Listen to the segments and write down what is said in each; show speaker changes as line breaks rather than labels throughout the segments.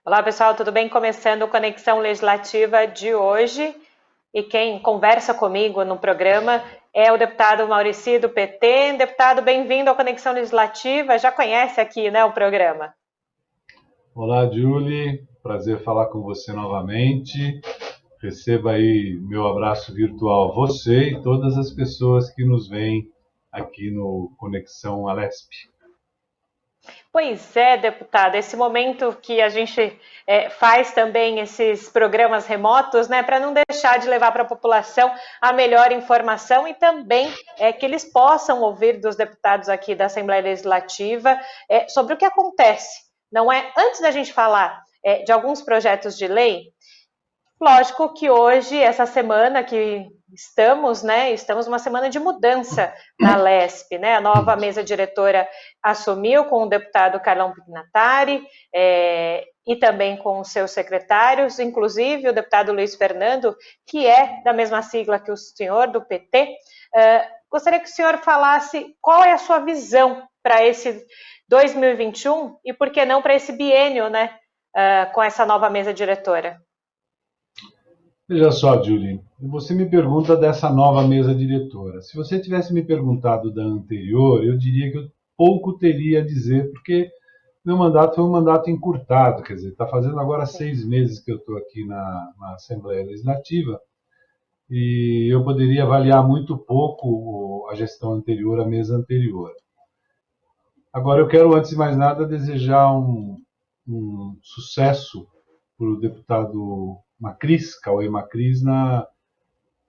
Olá, pessoal, tudo bem? Começando o Conexão Legislativa de hoje. E quem conversa comigo no programa é o deputado Maurici, do PT. Deputado, bem-vindo ao Conexão Legislativa. Já conhece aqui, né, o programa?
Olá, Julie. Prazer falar com você novamente. Receba aí meu abraço virtual, você e todas as pessoas que nos veem aqui no Conexão Alesp.
Pois é, deputado, esse momento que a gente faz também esses programas remotos, né, para não deixar de levar para a população a melhor informação e também que eles possam ouvir dos deputados aqui da Assembleia Legislativa sobre o que acontece. Não é? Antes da gente falar de alguns projetos de lei, lógico que hoje, essa semana que estamos, né, estamos numa semana de mudança na Lesp, né, a nova mesa diretora assumiu com o deputado Carlão Pignatari e também com os seus secretários, inclusive o deputado Luiz Fernando, que é da mesma sigla que o senhor, do PT. Gostaria que o senhor falasse qual é a sua visão para esse 2021 e por que não para esse biênio, né, com essa nova mesa diretora.
Veja só, Julie, você me pergunta dessa nova mesa diretora. Se você tivesse me perguntado da anterior, eu diria que eu pouco teria a dizer, porque meu mandato foi um mandato encurtado, quer dizer, está fazendo agora 6 meses que eu estou aqui na Assembleia Legislativa, e eu poderia avaliar muito pouco a gestão anterior, a mesa anterior. Agora, eu quero, antes de mais nada, desejar um sucesso para o deputado Macris, Cauê Macris, na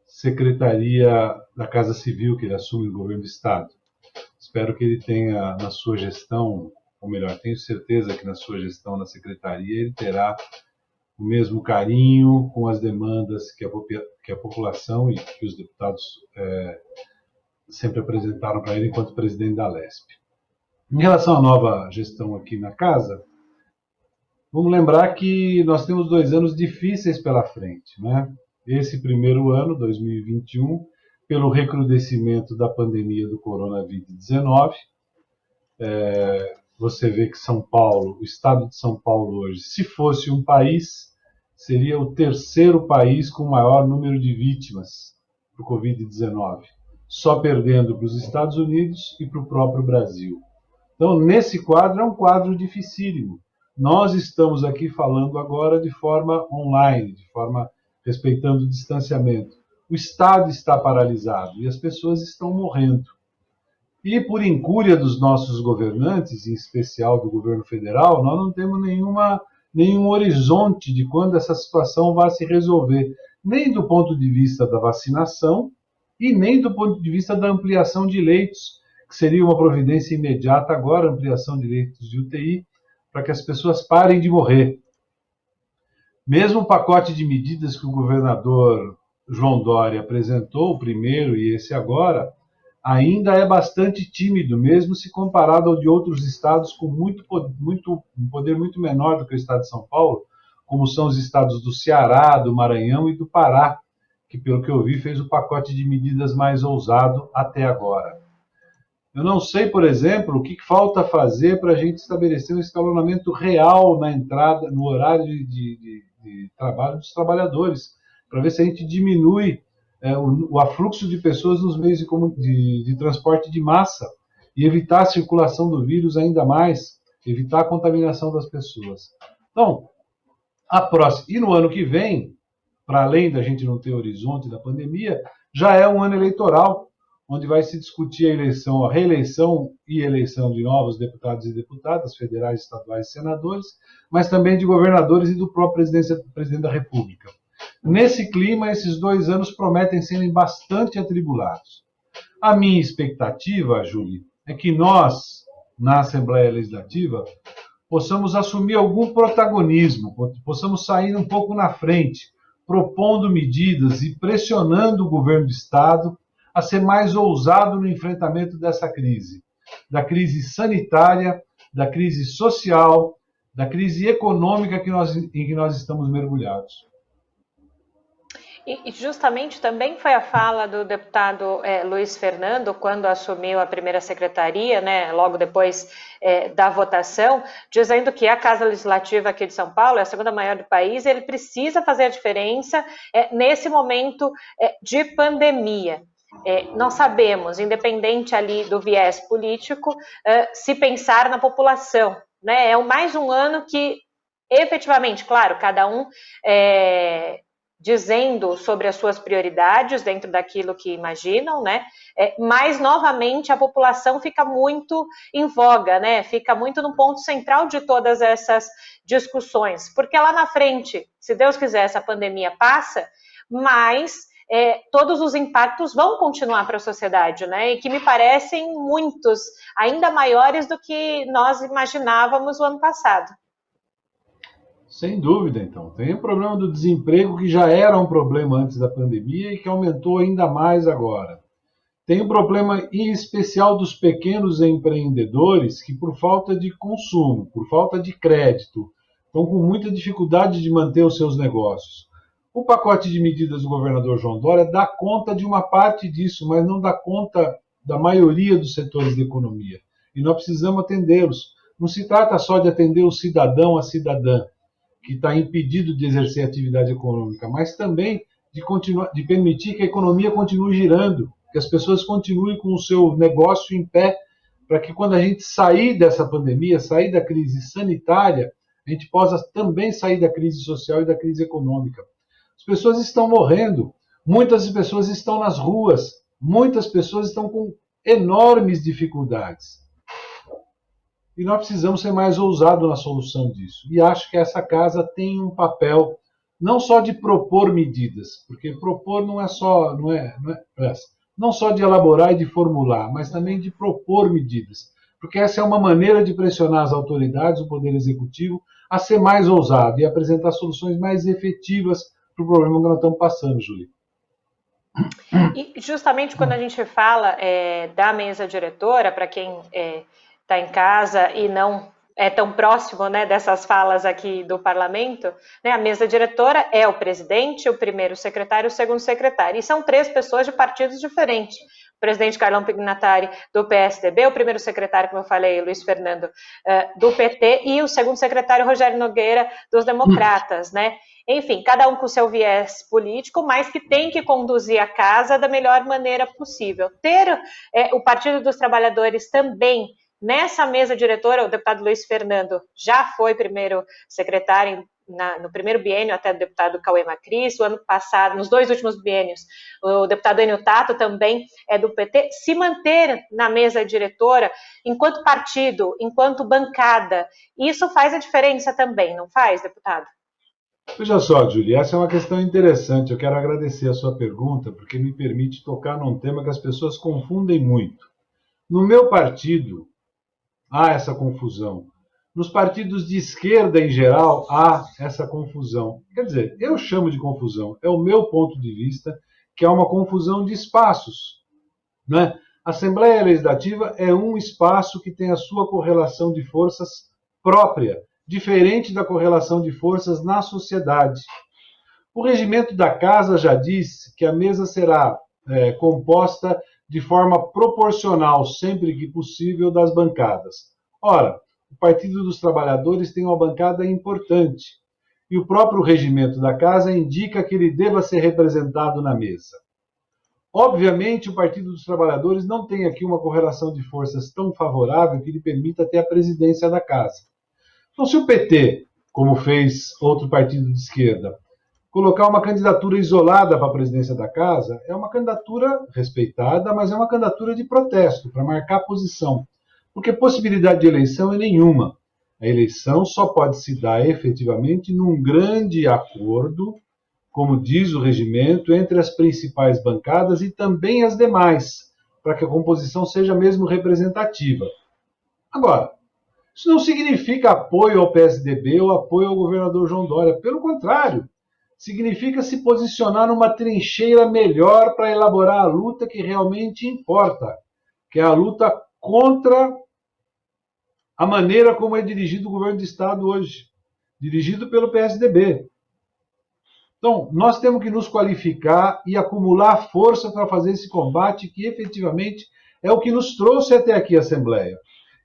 Secretaria da Casa Civil, que ele assume no governo do Estado. Espero que ele tenha na sua gestão, ou melhor, tenho certeza que na sua gestão na Secretaria ele terá o mesmo carinho com as demandas que a população e que os deputados sempre apresentaram para ele enquanto presidente da Lesp. Em relação à nova gestão aqui na casa, vamos lembrar que nós temos 2 anos difíceis pela frente, né? Esse primeiro ano, 2021, pelo recrudescimento da pandemia do coronavírus-19, você vê que São Paulo, o estado de São Paulo hoje, se fosse um país, seria o terceiro país com o maior número de vítimas do Covid-19, só perdendo para os Estados Unidos e para o próprio Brasil. Então, nesse quadro, é um quadro dificílimo. Nós estamos aqui falando agora de forma online, de forma respeitando o distanciamento. O Estado está paralisado e as pessoas estão morrendo. E por incúria dos nossos governantes, em especial do governo federal, nós não temos nenhum horizonte de quando essa situação vai se resolver, nem do ponto de vista da vacinação e nem do ponto de vista da ampliação de leitos, que seria uma providência imediata agora, ampliação de leitos de UTI, para que as pessoas parem de morrer. Mesmo o pacote de medidas que o governador João Dória apresentou, o primeiro e esse agora, ainda é bastante tímido, mesmo se comparado ao de outros estados com um poder muito menor do que o estado de São Paulo, como são os estados do Ceará, do Maranhão e do Pará, que, pelo que eu vi, fez o pacote de medidas mais ousado até agora. Eu não sei, por exemplo, o que falta fazer para a gente estabelecer um escalonamento real na entrada, no horário de trabalho dos trabalhadores, para ver se a gente diminui o afluxo de pessoas nos meios de transporte de massa e evitar a circulação do vírus ainda mais, evitar a contaminação das pessoas. Então, e no ano que vem, para além da gente não ter horizonte da pandemia, já é um ano eleitoral, onde vai se discutir a reeleição e eleição de novos deputados e deputadas, federais, estaduais e senadores, mas também de governadores e do próprio presidente da República. Nesse clima, esses 2 anos prometem serem bastante atribulados. A minha expectativa, Júlia, é que nós, na Assembleia Legislativa, possamos assumir algum protagonismo, possamos sair um pouco na frente, propondo medidas e pressionando o governo do Estado a ser mais ousado no enfrentamento dessa crise, da crise sanitária, da crise social, da crise econômica em que nós estamos mergulhados.
E justamente também foi a fala do deputado Luiz Fernando, quando assumiu a primeira secretaria, né, logo depois da votação, dizendo que a Casa Legislativa aqui de São Paulo é a segunda maior do país, ele precisa fazer a diferença nesse momento de pandemia. Nós sabemos, independente ali do viés político, se pensar na população, né, é mais um ano que efetivamente, claro, cada um dizendo sobre as suas prioridades dentro daquilo que imaginam, né? Mas, novamente, a população fica muito em voga, né? Fica muito no ponto central de todas essas discussões, porque lá na frente, se Deus quiser, essa pandemia passa, mas todos os impactos vão continuar para a sociedade, né? E que me parecem muitos, ainda maiores do que nós imaginávamos o ano passado.
Sem dúvida, então. Tem o problema do desemprego, que já era um problema antes da pandemia e que aumentou ainda mais agora. Tem o problema em especial dos pequenos empreendedores que, por falta de consumo, por falta de crédito, estão com muita dificuldade de manter os seus negócios. O pacote de medidas do governador João Dória dá conta de uma parte disso, mas não dá conta da maioria dos setores da economia. E nós precisamos atendê-los. Não se trata só de atender o cidadão, a cidadã, que está impedido de exercer atividade econômica, mas também de permitir que a economia continue girando, que as pessoas continuem com o seu negócio em pé, para que quando a gente sair dessa pandemia, sair da crise sanitária, a gente possa também sair da crise social e da crise econômica. As pessoas estão morrendo, muitas pessoas estão nas ruas, muitas pessoas estão com enormes dificuldades. E nós precisamos ser mais ousados na solução disso. E acho que essa casa tem um papel não só de propor medidas, porque propor não só de elaborar e de formular, mas também de propor medidas. Porque essa é uma maneira de pressionar as autoridades, o Poder Executivo, a ser mais ousado e apresentar soluções mais efetivas para o problema que nós estamos passando, Júlia.
E justamente quando a gente fala da mesa diretora, para quem está em casa e não é tão próximo, né, dessas falas aqui do parlamento, né, a mesa diretora é o presidente, o primeiro secretário e o segundo secretário. E são 3 pessoas de partidos diferentes. O presidente Carlão Pignatari, do PSDB, o primeiro secretário, como eu falei, Luiz Fernando, do PT, e o segundo secretário, Rogério Nogueira, dos Democratas, né? Enfim, cada um com seu viés político, mas que tem que conduzir a casa da melhor maneira possível. Ter o Partido dos Trabalhadores também nessa mesa diretora, o deputado Luiz Fernando já foi primeiro secretário no primeiro biênio, até o deputado Cauê Macris, o ano passado, nos 2 últimos biênios, o deputado Enio Tato também é do PT, se manter na mesa diretora, enquanto partido, enquanto bancada, isso faz a diferença também, não faz, deputado?
Veja só, Julia, essa é uma questão interessante. Eu quero agradecer a sua pergunta, porque me permite tocar num tema que as pessoas confundem muito. No meu partido, há essa confusão. Nos partidos de esquerda, em geral, há essa confusão. Quer dizer, eu chamo de confusão, é o meu ponto de vista, que é uma confusão de espaços. Né? A Assembleia Legislativa é um espaço que tem a sua correlação de forças própria, diferente da correlação de forças na sociedade. O regimento da Casa já diz que a mesa será composta de forma proporcional, sempre que possível, das bancadas. Ora, o Partido dos Trabalhadores tem uma bancada importante, e o próprio regimento da Casa indica que ele deva ser representado na mesa. Obviamente, o Partido dos Trabalhadores não tem aqui uma correlação de forças tão favorável que lhe permita ter a presidência da Casa. Então, se o PT, como fez outro partido de esquerda, colocar uma candidatura isolada para a presidência da Casa, é uma candidatura respeitada, mas é uma candidatura de protesto, para marcar posição. Porque possibilidade de eleição é nenhuma. A eleição só pode se dar efetivamente num grande acordo, como diz o regimento, entre as principais bancadas e também as demais, para que a composição seja mesmo representativa. Agora, isso não significa apoio ao PSDB ou apoio ao governador João Dória. Pelo contrário, significa se posicionar numa trincheira melhor para elaborar a luta que realmente importa, que é a luta contra a maneira como é dirigido o governo do Estado hoje, dirigido pelo PSDB. Então, nós temos que nos qualificar e acumular força para fazer esse combate que efetivamente é o que nos trouxe até aqui a Assembleia.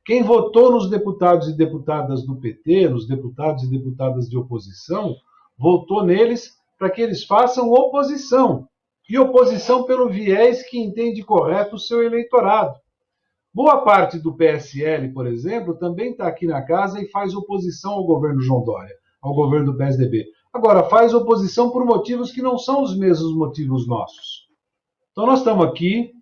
Quem votou nos deputados e deputadas do PT, nos deputados e deputadas de oposição, votou neles para que eles façam oposição. E oposição pelo viés que entende correto o seu eleitorado. Boa parte do PSL, por exemplo, também está aqui na casa e faz oposição ao governo João Dória, ao governo do PSDB. Agora, faz oposição por motivos que não são os mesmos motivos nossos. Então, nós estamos aqui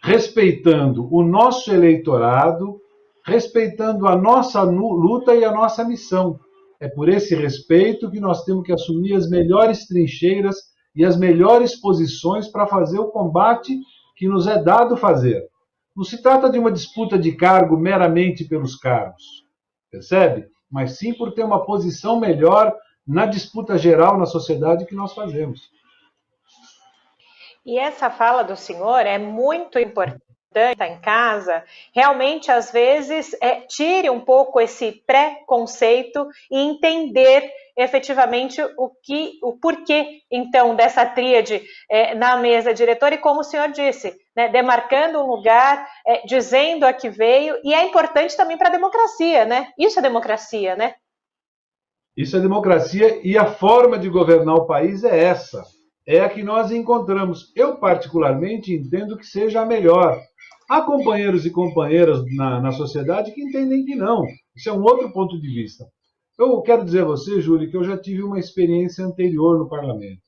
respeitando o nosso eleitorado, respeitando a nossa luta e a nossa missão. É por esse respeito que nós temos que assumir as melhores trincheiras e as melhores posições para fazer o combate que nos é dado fazer. Não se trata de uma disputa de cargo meramente pelos cargos, percebe? Mas sim por ter uma posição melhor na disputa geral na sociedade que nós fazemos.
E essa fala do senhor é muito importante em casa, realmente, às vezes, tire um pouco esse preconceito e entender efetivamente o porquê, então, dessa tríade na mesa diretora e, como o senhor disse, né, demarcando um lugar, dizendo a que veio, e é importante também para a democracia, né? Isso é democracia, né?
Isso é democracia e a forma de governar o país é essa. É a que nós encontramos. Eu, particularmente, entendo que seja a melhor. Há companheiros e companheiras na sociedade que entendem que não. Isso é um outro ponto de vista. Eu quero dizer a você, Júlio, que eu já tive uma experiência anterior no parlamento.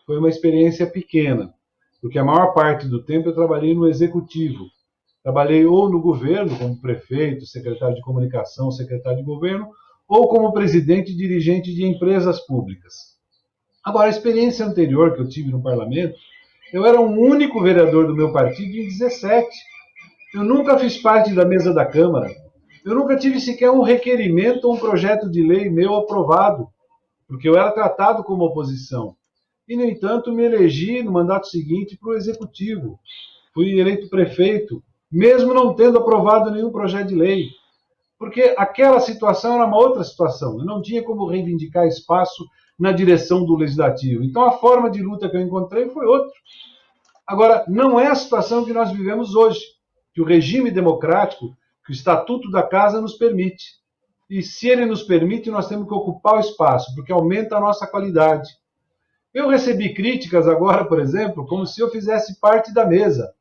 Foi uma experiência pequena, porque a maior parte do tempo eu trabalhei no executivo. Trabalhei ou no governo, como prefeito, secretário de comunicação, secretário de governo, ou como presidente e dirigente de empresas públicas. Agora, a experiência anterior que eu tive no parlamento, eu era o único vereador do meu partido em 17. Eu nunca fiz parte da mesa da Câmara. Eu nunca tive sequer um requerimento ou um projeto de lei meu aprovado, porque eu era tratado como oposição. E, no entanto, me elegi no mandato seguinte para o Executivo. Fui eleito prefeito, mesmo não tendo aprovado nenhum projeto de lei. Porque aquela situação era uma outra situação. Eu não tinha como reivindicar espaço na direção do Legislativo. Então, a forma de luta que eu encontrei foi outra. Agora, não é a situação que nós vivemos hoje, que o regime democrático, que o Estatuto da Casa nos permite. E se ele nos permite, nós temos que ocupar o espaço, porque aumenta a nossa qualidade. Eu recebi críticas agora, por exemplo, como se eu fizesse parte da mesa,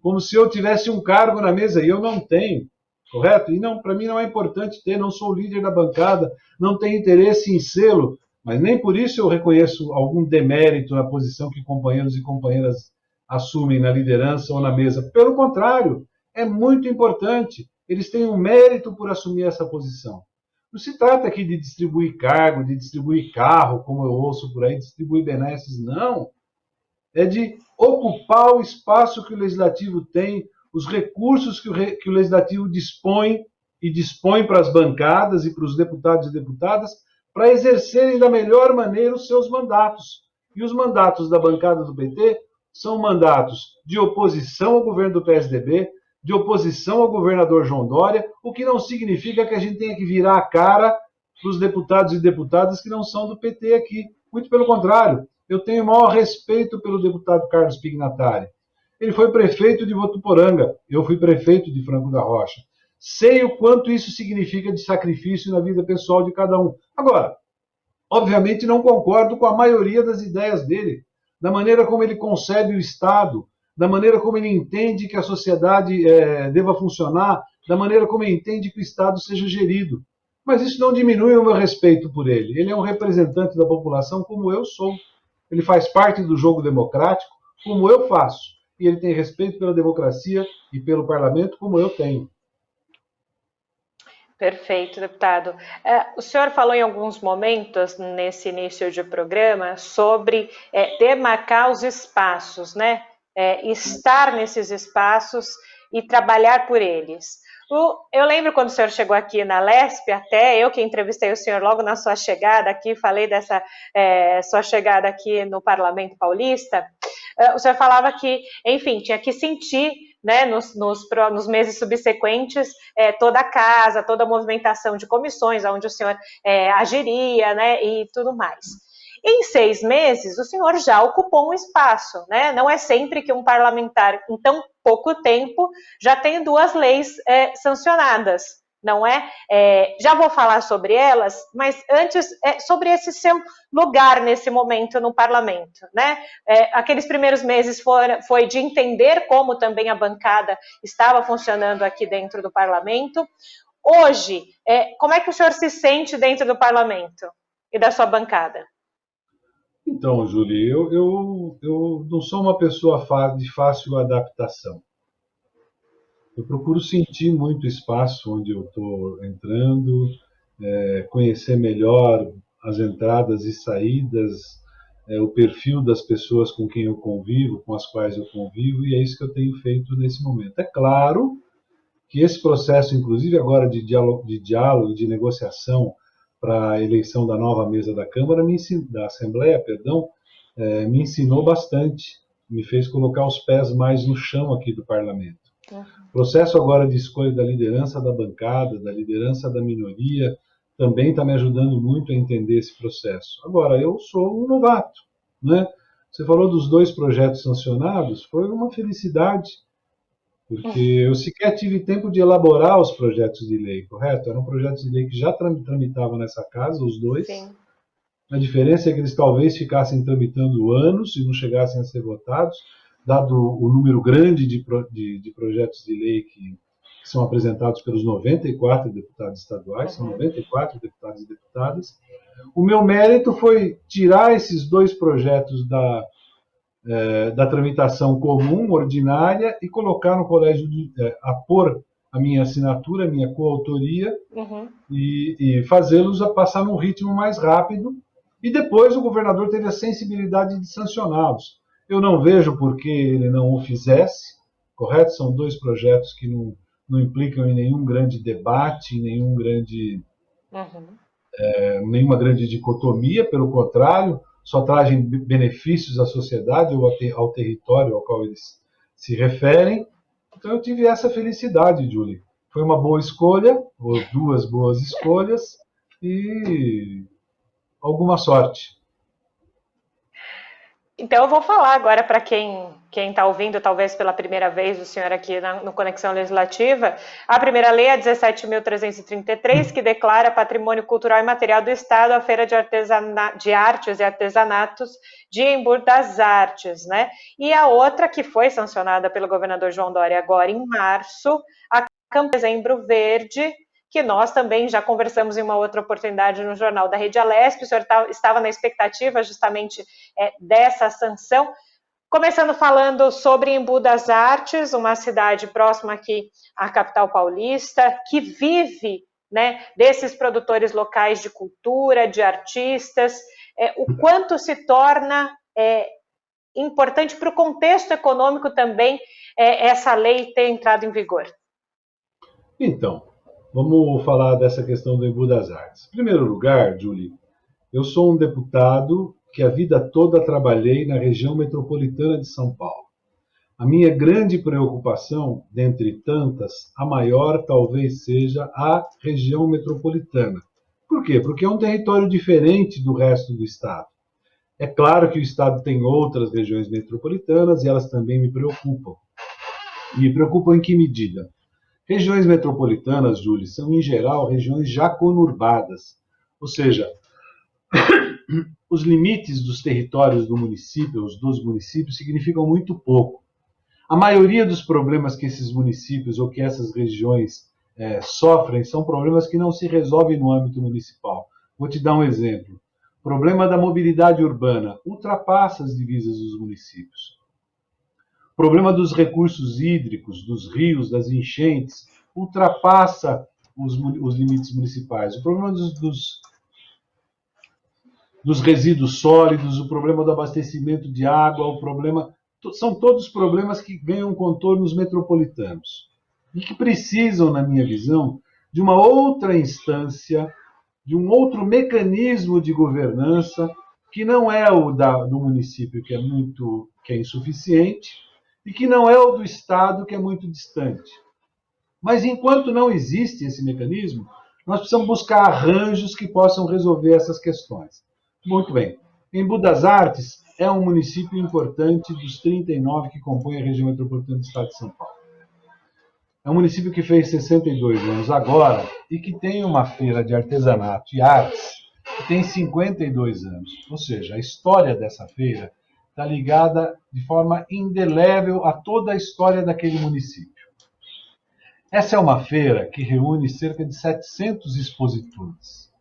como se eu tivesse um cargo na mesa, e eu não tenho, correto? E não, para mim não é importante ter, não sou o líder da bancada, não tenho interesse em sê-lo, mas nem por isso eu reconheço algum demérito na posição que companheiros e companheiras assumem na liderança ou na mesa. Pelo contrário, é muito importante. Eles têm um mérito por assumir essa posição. Não se trata aqui de distribuir cargo, de distribuir carro, como eu ouço por aí, distribuir benesses, não. É de ocupar o espaço que o Legislativo tem, os recursos que o Legislativo dispõe e dispõe para as bancadas e para os deputados e deputadas para exercerem da melhor maneira os seus mandatos. E os mandatos da bancada do PT são mandatos de oposição ao governo do PSDB, de oposição ao governador João Dória, o que não significa que a gente tenha que virar a cara para os deputados e deputadas que não são do PT aqui. Muito pelo contrário, eu tenho o maior respeito pelo deputado Carlos Pignatari. Ele foi prefeito de Votuporanga, eu fui prefeito de Franco da Rocha. Sei o quanto isso significa de sacrifício na vida pessoal de cada um. Agora, obviamente não concordo com a maioria das ideias dele, da maneira como ele concebe o Estado, da maneira como ele entende que a sociedade deva funcionar, da maneira como ele entende que o Estado seja gerido. Mas isso não diminui o meu respeito por ele. Ele é um representante da população como eu sou. Ele faz parte do jogo democrático como eu faço. E ele tem respeito pela democracia e pelo parlamento como eu tenho.
Perfeito, deputado. O senhor falou em alguns momentos nesse início de programa sobre demarcar os espaços, né? Estar nesses espaços e trabalhar por eles. Eu lembro quando o senhor chegou aqui na LESP, até eu que entrevistei o senhor logo na sua chegada aqui, falei dessa sua chegada aqui no Parlamento Paulista, o senhor falava que, enfim, tinha que sentir, né, nos meses subsequentes, toda a casa, toda a movimentação de comissões, onde o senhor agiria, né, e tudo mais. Em 6 meses, o senhor já ocupou um espaço, né? Não é sempre que um parlamentar, em tão pouco tempo, já tem 2 leis sancionadas, não é? Já vou falar sobre elas, mas antes, sobre esse seu lugar nesse momento no parlamento, né? Aqueles primeiros meses foi de entender como também a bancada estava funcionando aqui dentro do parlamento. Hoje, como é que o senhor se sente dentro do parlamento e da sua bancada?
Então, Julie, eu não sou uma pessoa de fácil adaptação. Eu procuro sentir muito o espaço onde eu estou entrando, conhecer melhor as entradas e saídas, o perfil das pessoas com quem eu convivo, com as quais eu convivo, e é isso que eu tenho feito nesse momento. É claro que esse processo, inclusive agora de diálogo, de negociação para a eleição da nova mesa da Câmara, da Assembleia, perdão, me ensinou bastante, me fez colocar os pés mais no chão aqui do Parlamento. O processo agora de escolha da liderança da bancada, da liderança da minoria, também está me ajudando muito a entender esse processo. Agora, eu sou um novato, né? Você falou dos 2 projetos sancionados, foi uma felicidade, porque eu sequer tive tempo de elaborar os projetos de lei, correto? Eram projetos de lei que já tramitavam nessa casa, os 2.
Sim.
A diferença é que eles talvez ficassem tramitando anos e não chegassem a ser votados, dado o número grande de projetos de lei que são apresentados pelos 94 deputados estaduais, são 94 deputados e deputadas. O meu mérito foi tirar esses 2 projetos da tramitação comum, ordinária, e colocar no colégio, a pôr a minha assinatura, a minha coautoria, e fazê-los a passar num ritmo mais rápido. E depois o governador teve a sensibilidade de sancioná-los. Eu não vejo por que ele não o fizesse, correto? São 2 projetos que não implicam em nenhum grande debate, em nenhuma grande dicotomia, pelo contrário, só trazem benefícios à sociedade ou ao território ao qual eles se referem. Então eu tive essa felicidade, Julie. Foi uma boa escolha, ou 2 boas escolhas, e alguma sorte.
Então, eu vou falar agora para quem está ouvindo, talvez pela primeira vez, o senhor aqui no Conexão Legislativa. A primeira lei é a 17.333, que declara patrimônio cultural e material do Estado a Feira de Artes e Artesanatos de Embu das Artes, né? E a outra, que foi sancionada pelo governador João Dória agora em março, a Dezembro Verde, que nós também já conversamos em uma outra oportunidade no Jornal da Rede Alesp. O senhor estava na expectativa justamente dessa sanção. Começando falando sobre Embu das Artes, uma cidade próxima aqui à capital paulista, que vive, né, desses produtores locais de cultura, de artistas, o quanto se torna importante para o contexto econômico também essa lei ter entrado em vigor.
Então, vamos falar dessa questão do Embu das Artes. Em primeiro lugar, Julie, eu sou um deputado que a vida toda trabalhei na região metropolitana de São Paulo. A minha grande preocupação, dentre tantas, a maior talvez seja a região metropolitana. Por quê? Porque é um território diferente do resto do estado. É claro que o estado tem outras regiões metropolitanas e elas também me preocupam. Me preocupam em que medida? Regiões metropolitanas, Júlio, são em geral regiões já conurbadas, ou seja, os limites dos territórios dos municípios significam muito pouco. A maioria dos problemas que esses municípios ou que essas regiões sofrem são problemas que não se resolvem no âmbito municipal. Vou te dar um exemplo. O problema da mobilidade urbana ultrapassa as divisas dos municípios. O problema dos recursos hídricos, dos rios, das enchentes, ultrapassa os limites municipais. O problema dos resíduos sólidos, o problema do abastecimento de água, são todos problemas que ganham contornos metropolitanos e que precisam, na minha visão, de uma outra instância, de um outro mecanismo de governança que não é o do município, que é insuficiente, e que não é o do Estado, que é muito distante. Mas enquanto não existe esse mecanismo, nós precisamos buscar arranjos que possam resolver essas questões. Muito bem. Embu das Artes é um município importante dos 39 que compõem a região metropolitana do estado de São Paulo. É um município que fez 62 anos agora e que tem uma feira de artesanato e artes que tem 52 anos. Ou seja, a história dessa feira está ligada de forma indelével a toda a história daquele município. Essa é uma feira que reúne cerca de 700 expositores,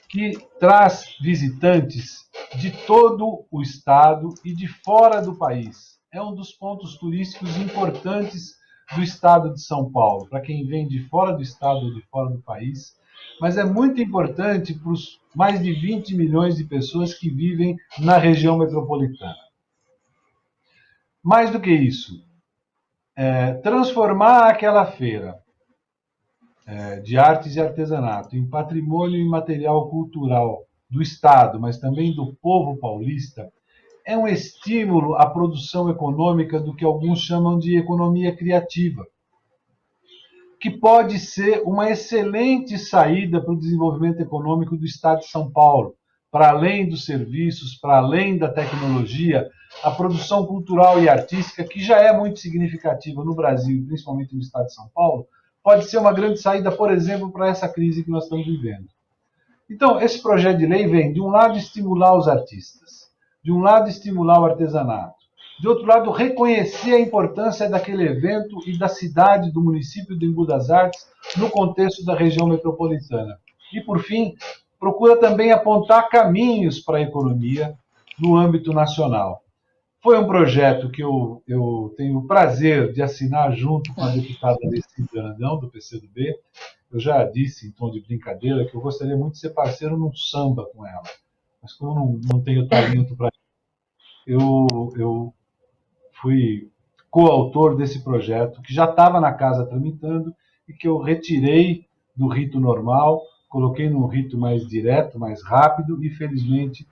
que traz visitantes de todo o estado e de fora do país. É um dos pontos turísticos importantes do estado de São Paulo, para quem vem de fora do estado ou de fora do país, mas é muito importante para os mais de 20 milhões de pessoas que vivem na região metropolitana. Mais do que isso, transformar aquela feira de artes e artesanato em patrimônio imaterial cultural do Estado, mas também do povo paulista, é um estímulo à produção econômica do que alguns chamam de economia criativa, que pode ser uma excelente saída para o desenvolvimento econômico do Estado de São Paulo, para além dos serviços, para além da tecnologia, a produção cultural e artística, que já é muito significativa no Brasil, principalmente no Estado de São Paulo, pode ser uma grande saída, por exemplo, para essa crise que nós estamos vivendo. Então, esse projeto de lei vem, de um lado, estimular os artistas, de um lado, estimular o artesanato, de outro lado, reconhecer a importância daquele evento e da cidade, do município de Embu das Artes, no contexto da região metropolitana. E, por fim, procura também apontar caminhos para a economia no âmbito nacional. Foi um projeto que eu tenho o prazer de assinar junto com a deputada Alessi Brandão, do PCdoB. Eu já disse, em tom de brincadeira, que eu gostaria muito de ser parceiro num samba com ela. Mas como não tenho talento para isso, eu fui coautor desse projeto, que já estava na casa tramitando e que eu retirei do rito normal, coloquei num rito mais direto, mais rápido, e felizmente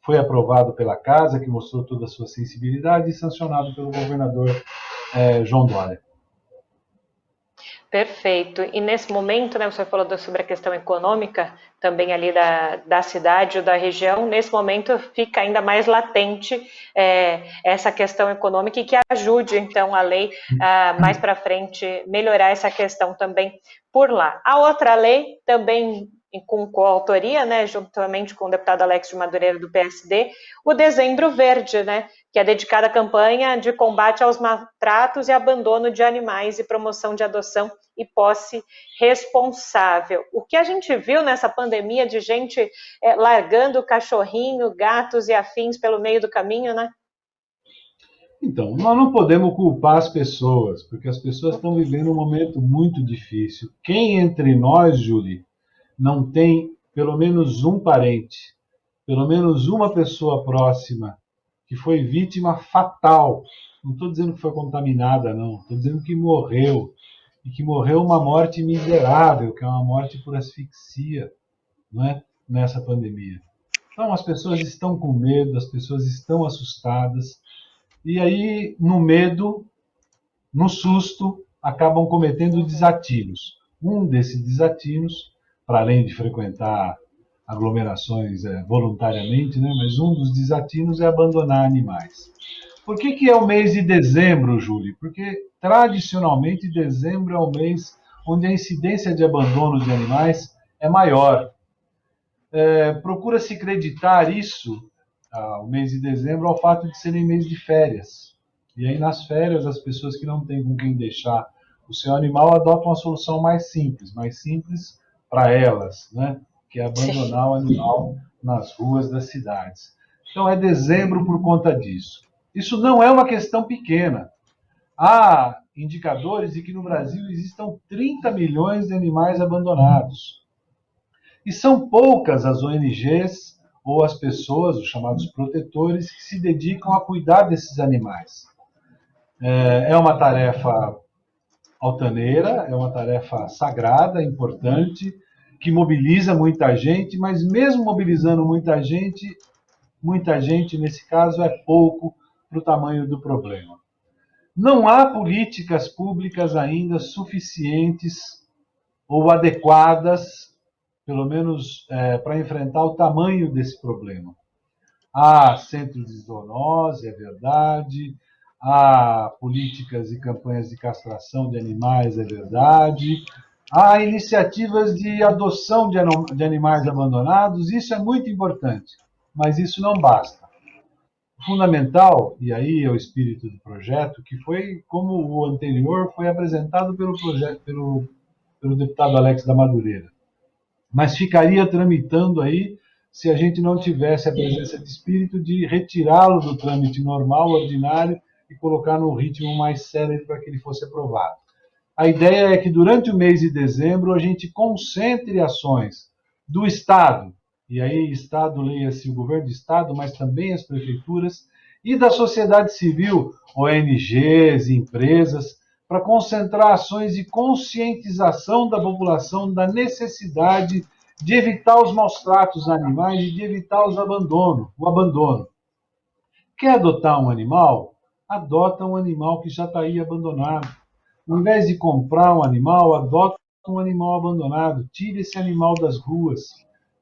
foi aprovado pela casa, que mostrou toda a sua sensibilidade, e sancionado pelo governador João Dória.
Perfeito. E nesse momento, né, você falou sobre a questão econômica, também ali da cidade ou da região, nesse momento fica ainda mais latente essa questão econômica e que ajude, então, a lei mais para frente melhorar essa questão também por lá. A outra lei também com coautoria, né, juntamente com o deputado Alex de Madureira do PSD, o Dezembro Verde, né, que é dedicada à campanha de combate aos maltratos e abandono de animais e promoção de adoção e posse responsável. O que a gente viu nessa pandemia de gente largando cachorrinho, gatos e afins pelo meio do caminho, né?
Então, nós não podemos culpar as pessoas, porque as pessoas estão vivendo um momento muito difícil. Quem entre nós, Júlia, não tem pelo menos um parente, pelo menos uma pessoa próxima que foi vítima fatal? Não estou dizendo que foi contaminada, não. Estou dizendo que morreu. E que morreu uma morte miserável, que é uma morte por asfixia, não é? Nessa pandemia. Então, as pessoas estão com medo, as pessoas estão assustadas. E aí, no medo, no susto, acabam cometendo desatinos. Um desses desatinos, para além de frequentar aglomerações voluntariamente, né, mas um dos desatinos é abandonar animais. Por que é o mês de dezembro, Júlio? Porque, tradicionalmente, dezembro é o mês onde a incidência de abandono de animais é maior. Procura-se acreditar isso, o mês de dezembro, ao fato de serem mês de férias. E aí, nas férias, as pessoas que não têm com quem deixar o seu animal adotam a solução mais simples para elas, né? Que é abandonar o animal nas ruas das cidades. Então, é dezembro por conta disso. Isso não é uma questão pequena. Há indicadores de que no Brasil existam 30 milhões de animais abandonados. E são poucas as ONGs ou as pessoas, os chamados protetores, que se dedicam a cuidar desses animais. É uma tarefa altaneira, é uma tarefa sagrada, importante, que mobiliza muita gente, mas mesmo mobilizando muita gente, nesse caso, é pouco para o tamanho do problema. Não há políticas públicas ainda suficientes ou adequadas, pelo menos para enfrentar o tamanho desse problema. há centros de zoonose, é verdade, há políticas e campanhas de castração de animais, é verdade, há iniciativas de adoção de animais abandonados, isso é muito importante, mas isso não basta. Fundamental, e aí é o espírito do projeto, que foi como o anterior foi apresentado pelo deputado Alex da Madureira. Mas ficaria tramitando aí se a gente não tivesse a presença de espírito de retirá-lo do trâmite normal, ordinário, e colocar no ritmo mais célere para que ele fosse aprovado. A ideia é que durante o mês de dezembro a gente concentre ações do Estado, e aí Estado, leia-se o governo de Estado, mas também as prefeituras, e da sociedade civil, ONGs, empresas, para concentrar ações de conscientização da população da necessidade de evitar os maus tratos a animais e de evitar o abandono. Quer adotar um animal? Adota um animal que já está aí abandonado. Ao invés de comprar um animal, adota um animal abandonado. Tire esse animal das ruas.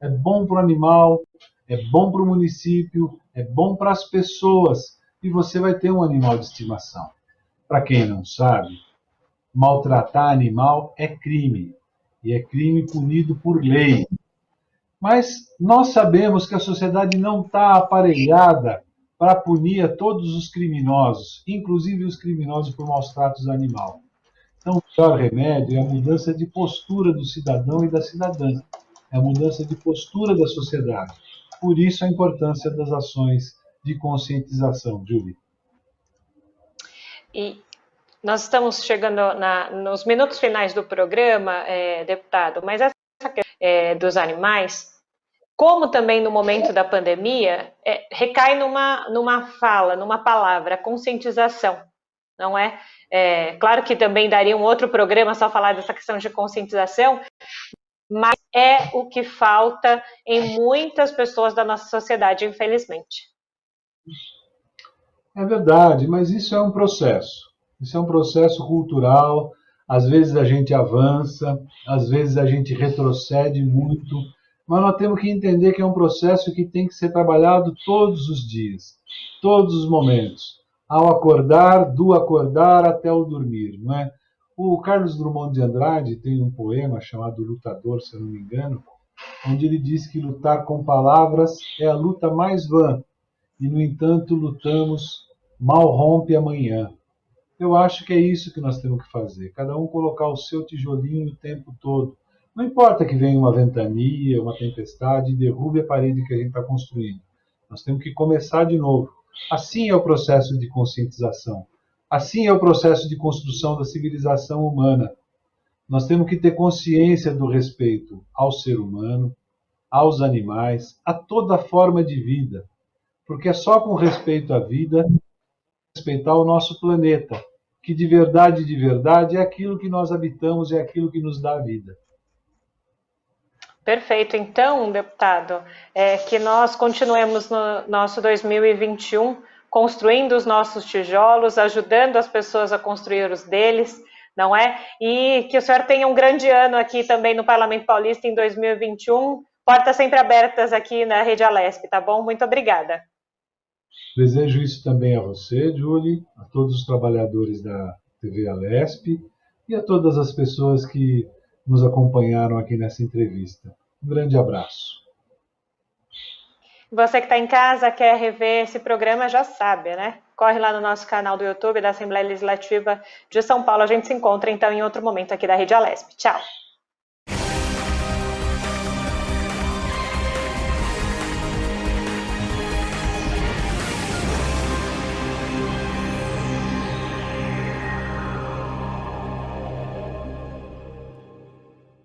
É bom para o animal, é bom para o município, é bom para as pessoas. E você vai ter um animal de estimação. Para quem não sabe, maltratar animal é crime. E é crime punido por lei. Mas nós sabemos que a sociedade não está aparelhada para punir a todos os criminosos, inclusive os criminosos por maus tratos animal. Então, o melhor remédio é a mudança de postura do cidadão e da cidadã, é a mudança de postura da sociedade. Por isso, a importância das ações de conscientização, Júlia.
E nós estamos chegando nos minutos finais do programa, deputado, mas essa questão dos animais, como também no momento da pandemia, recai numa fala, numa palavra, conscientização, não é? Claro que também daria um outro programa só falar dessa questão de conscientização, mas é o que falta em muitas pessoas da nossa sociedade, infelizmente.
É verdade, mas isso é um processo. Isso é um processo cultural. Às vezes a gente avança, às vezes a gente retrocede muito, mas nós temos que entender que é um processo que tem que ser trabalhado todos os dias, todos os momentos, ao acordar, do acordar até o dormir, não é? O Carlos Drummond de Andrade tem um poema chamado Lutador, se eu não me engano, onde ele diz que lutar com palavras é a luta mais vã, e, no entanto, lutamos, mal rompe amanhã. Eu acho que é isso que nós temos que fazer, cada um colocar o seu tijolinho o tempo todo. Não importa que venha uma ventania, uma tempestade e derrube a parede que a gente está construindo. Nós temos que começar de novo. Assim é o processo de conscientização. Assim é o processo de construção da civilização humana. Nós temos que ter consciência do respeito ao ser humano, aos animais, a toda forma de vida. Porque é só com respeito à vida, respeitar o nosso planeta, que de verdade é aquilo que nós habitamos, é aquilo que nos dá a vida.
Perfeito. Então, deputado, que nós continuemos no nosso 2021 construindo os nossos tijolos, ajudando as pessoas a construir os deles, não é? E que o senhor tenha um grande ano aqui também no Parlamento Paulista em 2021. Portas sempre abertas aqui na Rede Alesp, tá bom? Muito obrigada.
Desejo isso também a você, Julie, a todos os trabalhadores da TV Alesp e a todas as pessoas que nos acompanharam aqui nessa entrevista. Um grande abraço.
Você que está em casa, quer rever esse programa, já sabe, né? Corre lá no nosso canal do YouTube da Assembleia Legislativa de São Paulo. A gente se encontra, então, em outro momento aqui da Rede Alesp. Tchau!